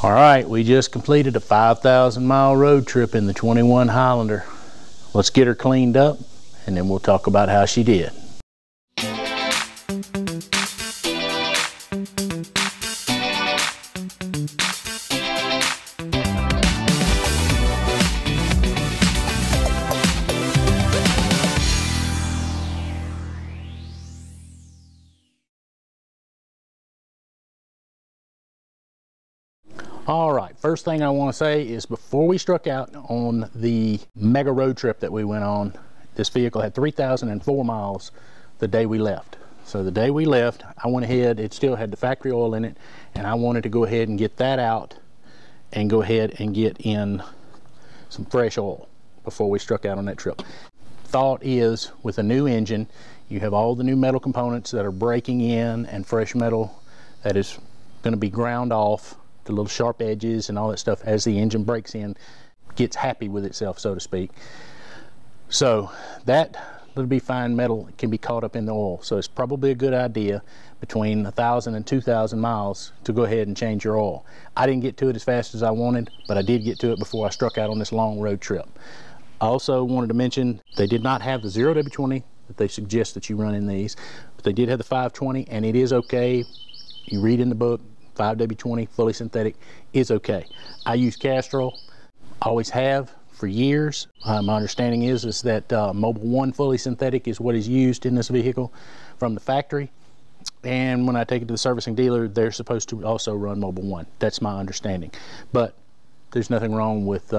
All right, we just completed a 5,000-mile road trip in the 21 Highlander. Let's get her cleaned up, and then we'll talk about how she did. All right, first thing I want to say is before we struck out on the mega road trip that we went on, this vehicle had 3,004 miles the day we left. So the day we left, I went ahead, it still had the factory oil in it, and I wanted to go ahead and get that out and go ahead and get in some fresh oil before we struck out on that trip. Thought is, with a new engine, you have all the new metal components that are breaking in and fresh metal that is going to be ground off, the little sharp edges and all that stuff as the engine breaks in, gets happy with itself, so to speak. So that little bit fine metal can be caught up in the oil. So it's probably a good idea between 1,000 and 2,000 miles to go ahead and change your oil. I didn't get to it as fast as I wanted, but I did get to it before I struck out on this long road trip. I also wanted to mention they did not have the 0W20 that they suggest that you run in these, but they did have the 520, and it is okay. You read in the book, 5W20 fully synthetic is okay. I use Castrol, always have for years. My understanding is that Mobil 1 fully synthetic is what is used in this vehicle from the factory, and when I take it to the servicing dealer, they're supposed to also run Mobil 1. That's my understanding, but there's nothing wrong with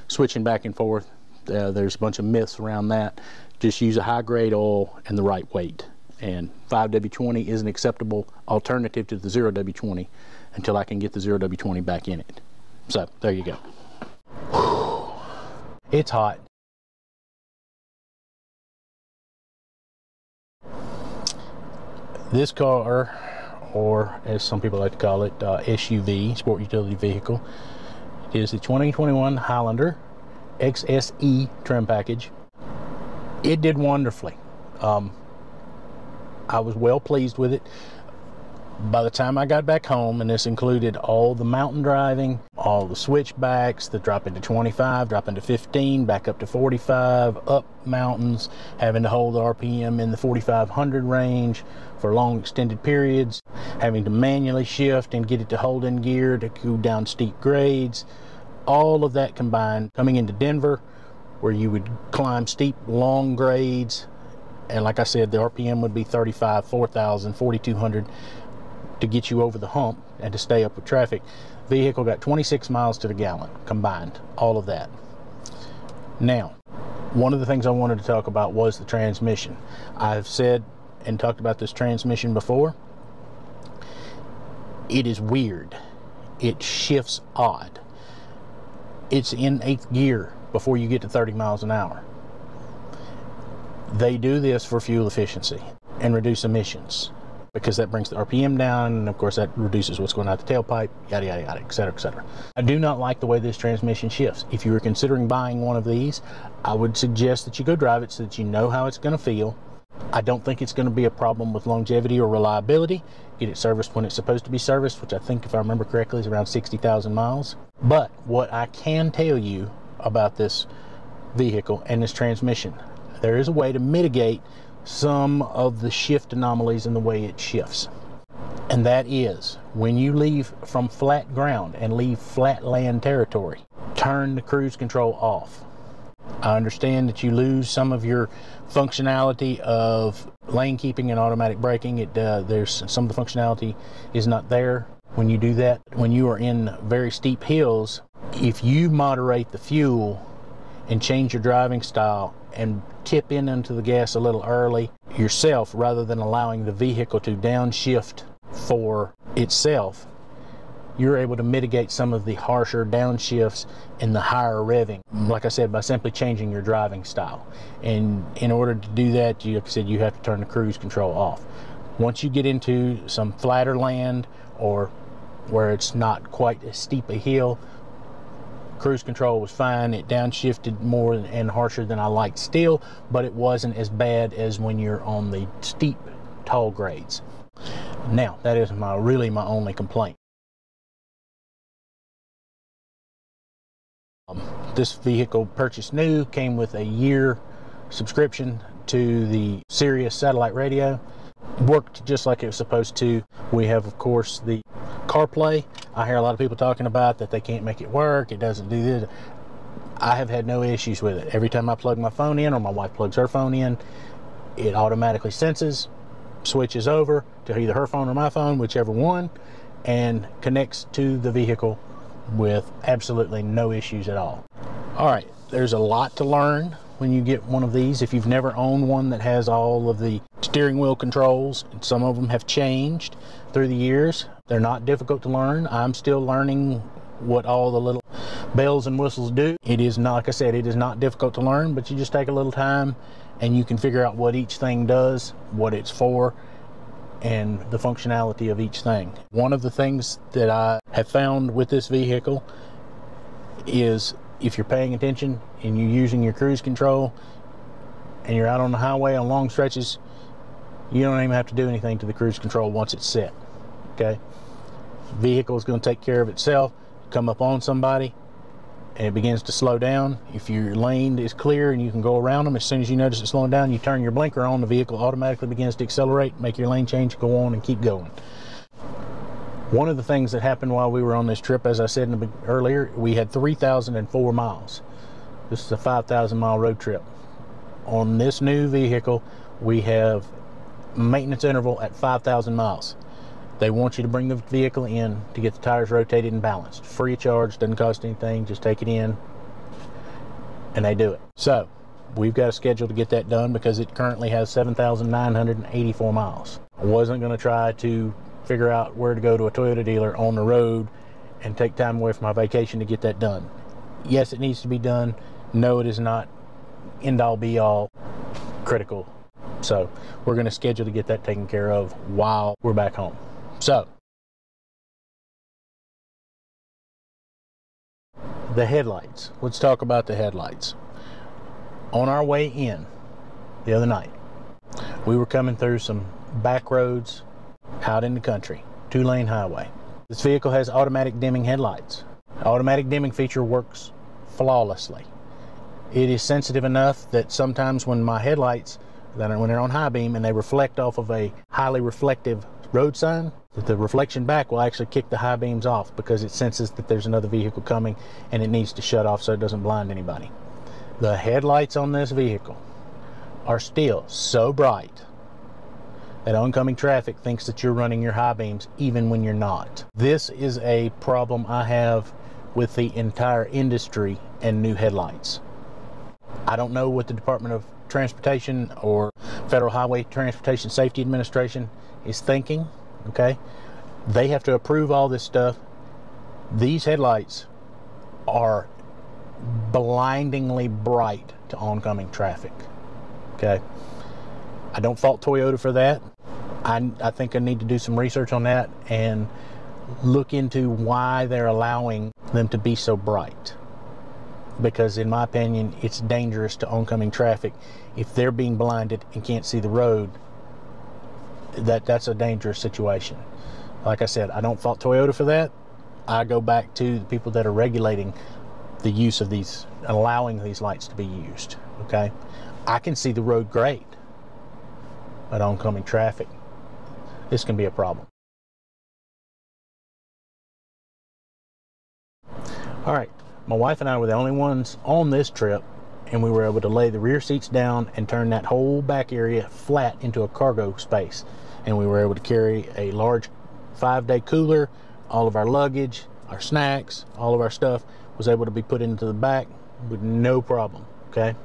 switching back and forth. There's a bunch of myths around that. Just use a high grade oil and the right weight. And 5W20 is an acceptable alternative to the 0W20 until I can get the 0W20 back in it. So there you go. Whew. It's hot. This car, or as some people like to call it, SUV, sport utility vehicle, is the 2021 Highlander XSE trim package. It did wonderfully. I was well pleased with it. By the time I got back home, and this included all the mountain driving, all the switchbacks, the drop into 25, drop into 15, back up to 45, up mountains, having to hold the RPM in the 4,500 range for long extended periods, having to manually shift and get it to hold in gear to go down steep grades, all of that combined, coming into Denver, where you would climb steep, long grades, and like I said, the RPM would be 35, 4,000, 4,200 to get you over the hump and to stay up with traffic. Vehicle got 26 miles to the gallon combined, all of that. Now, one of the things I wanted to talk about was the transmission. I've said and talked about this transmission before. It is weird. It shifts odd. It's in 8th gear before you get to 30 miles an hour. They do this for fuel efficiency and reduce emissions, because that brings the RPM down, and of course that reduces what's going out the tailpipe, yada yada yada, etc., etc. I do not like the way this transmission shifts. If you are considering buying one of these, I would suggest that you go drive it so that you know how it's going to feel. I don't think it's going to be a problem with longevity or reliability. Get it serviced when it's supposed to be serviced, which I think, if I remember correctly, is around 60,000 miles. But what I can tell you about this vehicle and this transmission, there is a way to mitigate some of the shift anomalies in the way it shifts. And that is, when you leave from flat ground and leave flat land territory, turn the cruise control off. I understand that you lose some of your functionality of lane keeping and automatic braking. There's some of the functionality is not there when you do that. When you are in very steep hills, if you moderate the fuel and change your driving style and tip into the gas a little early yourself, rather than allowing the vehicle to downshift for itself, you're able to mitigate some of the harsher downshifts and the higher revving, like I said, by simply changing your driving style. And in order to do that, like I said, you have to turn the cruise control off. Once you get into some flatter land or where it's not quite as steep a hill, cruise control was fine. It downshifted more and harsher than I liked still, but it wasn't as bad as when you're on the steep, tall grades. Now, that is really my only complaint. This vehicle purchased new came with a year subscription to the Sirius satellite radio. Worked just like it was supposed to. We have, of course, the CarPlay. I hear a lot of people talking about that they can't make it work, it doesn't do this. I have had no issues with it. Every time I plug my phone in, or my wife plugs her phone in, it automatically senses, switches over to either her phone or my phone, whichever one, and connects to the vehicle with absolutely no issues at all. All right, there's a lot to learn when you get one of these. If you've never owned one that has all of the steering wheel controls, and some of them have changed through the years, they're not difficult to learn. I'm still learning what all the little bells and whistles do. It is not, like I said, it is not difficult to learn, but you just take a little time and you can figure out what each thing does, what it's for, and the functionality of each thing. One of the things that I have found with this vehicle is if you're paying attention and you're using your cruise control and you're out on the highway on long stretches, you don't even have to do anything to the cruise control once it's set. Okay, the vehicle is going to take care of itself. Come up on somebody and it begins to slow down. If your lane is clear and you can go around them, as soon as you notice it slowing down, you turn your blinker on, the vehicle automatically begins to accelerate, make your lane change, go on and keep going. One of the things that happened while we were on this trip, as I said earlier, we had 3,004 miles. This is a 5,000 mile road trip. On this new vehicle, we have maintenance interval at 5,000 miles. They want you to bring the vehicle in to get the tires rotated and balanced. Free of charge, doesn't cost anything, just take it in and they do it. So we've got a schedule to get that done because it currently has 7,984 miles. I wasn't going to try to figure out where to go to a Toyota dealer on the road and take time away from my vacation to get that done. Yes, it needs to be done. No, it is not end all be all critical. So we're going to schedule to get that taken care of while we're back home. So the headlights. Let's talk about the headlights. On our way in the other night, we were coming through some back roads out in the country, 2-lane highway. This vehicle has automatic dimming headlights. The automatic dimming feature works flawlessly. It is sensitive enough that sometimes when my headlights, when they're on high beam and they reflect off of a highly reflective road sign, that the reflection back will actually kick the high beams off because it senses that there's another vehicle coming and it needs to shut off so it doesn't blind anybody. The headlights on this vehicle are still so bright that oncoming traffic thinks that you're running your high beams even when you're not. This is a problem I have with the entire industry and new headlights. I don't know what the Department of Transportation or Federal Highway Transportation Safety Administration is thinking. Okay, they have to approve all this stuff. These headlights are blindingly bright to oncoming traffic. Okay, I don't fault Toyota for that. I think I need to do some research on that and look into why they're allowing them to be so bright, because in my opinion it's dangerous to oncoming traffic. If they're being blinded and can't see the road, that's a dangerous situation. Like I said, I don't fault Toyota for that. I go back to the people that are regulating the use of these, allowing these lights to be used. Okay, I can see the road great, but oncoming traffic, this can be a problem. All right, my wife and I were the only ones on this trip, and we were able to lay the rear seats down and turn that whole back area flat into a cargo space. And we were able to carry a large 5-day cooler, all of our luggage, our snacks, all of our stuff was able to be put into the back with no problem. Okay,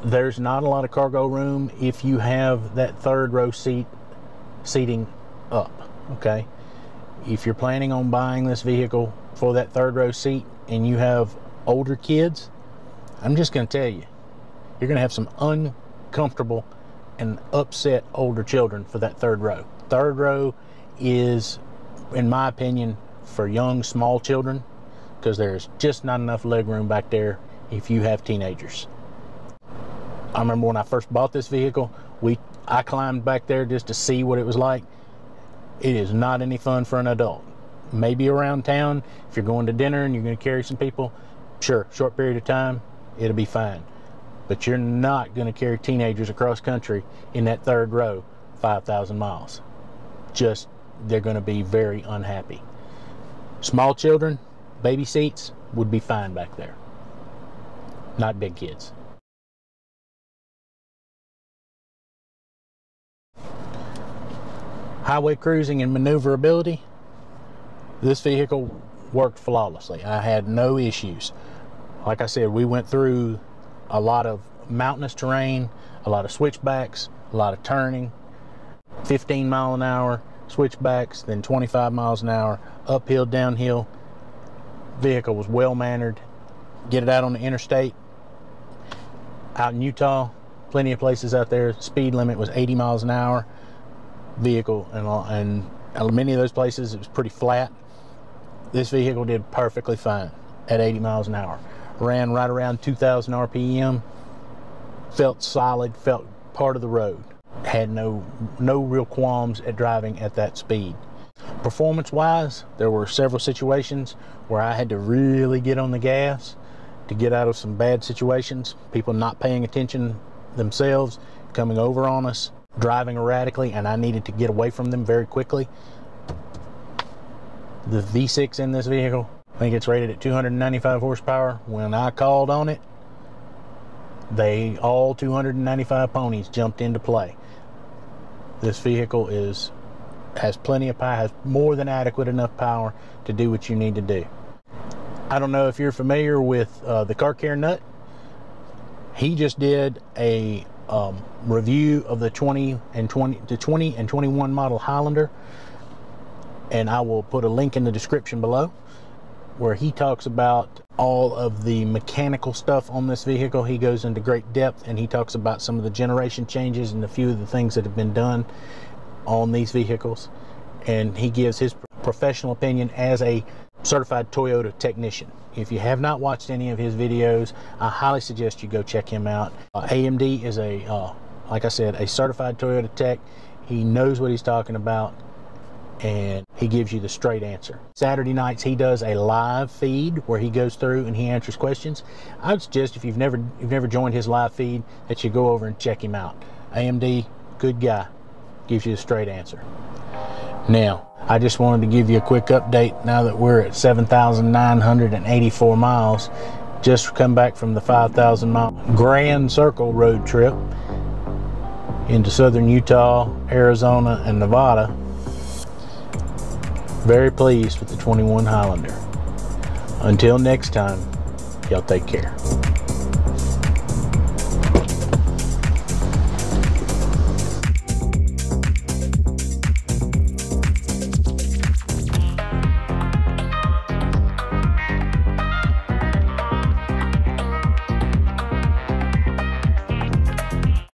there's not a lot of cargo room if you have that third row seating up. Okay, if you're planning on buying this vehicle for that third row seat and you have older kids, I'm just going to tell you, you're going to have some uncomfortable and upset older children for that third row. Third row is, in my opinion, for young, small children, because there's just not enough leg room back there if you have teenagers. I remember when I first bought this vehicle, I climbed back there just to see what it was like. It is not any fun for an adult. maybe around town. If you're going to dinner and you're going to carry some people, sure, short period of time, it'll be fine. But you're not going to carry teenagers across country in that third row 5,000 miles. Just, they're going to be very unhappy. Small children, baby seats would be fine back there. Not big kids. Highway cruising and maneuverability. This vehicle worked flawlessly. I had no issues. Like I said, we went through a lot of mountainous terrain, a lot of switchbacks, a lot of turning, 15 mile an hour switchbacks, then 25 miles an hour, uphill, downhill. Vehicle was well mannered. Get it out on the interstate. Out in Utah, plenty of places out there, speed limit was 80 miles an hour. Vehicle, and many of those places it was pretty flat. This vehicle did perfectly fine at 80 miles an hour. Ran right around 2,000 RPM. Felt solid, felt part of the road. Had no real qualms at driving at that speed. Performance-wise, there were several situations where I had to really get on the gas to get out of some bad situations. People not paying attention themselves, coming over on us, driving erratically, and I needed to get away from them very quickly. The V6 in this vehicle, I think it's rated at 295 horsepower. When I called on it, all 295 ponies jumped into play. This vehicle has plenty of power, has more than adequate enough power to do what you need to do. I don't know if you're familiar with the Car Care Nut. He just did a review of the 20 and 21 model Highlander, and I will put a link in the description below where he talks about all of the mechanical stuff on this vehicle. He goes into great depth and he talks about some of the generation changes and a few of the things that have been done on these vehicles, and he gives his professional opinion as a certified Toyota technician. If you have not watched any of his videos, I highly suggest you go check him out. AMD is like I said, a certified Toyota tech. He knows what he's talking about, and he gives you the straight answer. Saturday nights he does a live feed where he goes through and he answers questions. I would suggest if you've never joined his live feed that you go over and check him out. AMD, good guy, gives you a straight answer. Now, I just wanted to give you a quick update now that we're at 7,984 miles. Just come back from the 5,000 mile Grand Circle road trip into southern Utah, Arizona, and Nevada. Very pleased with the 21 Highlander. Until next time, y'all take care.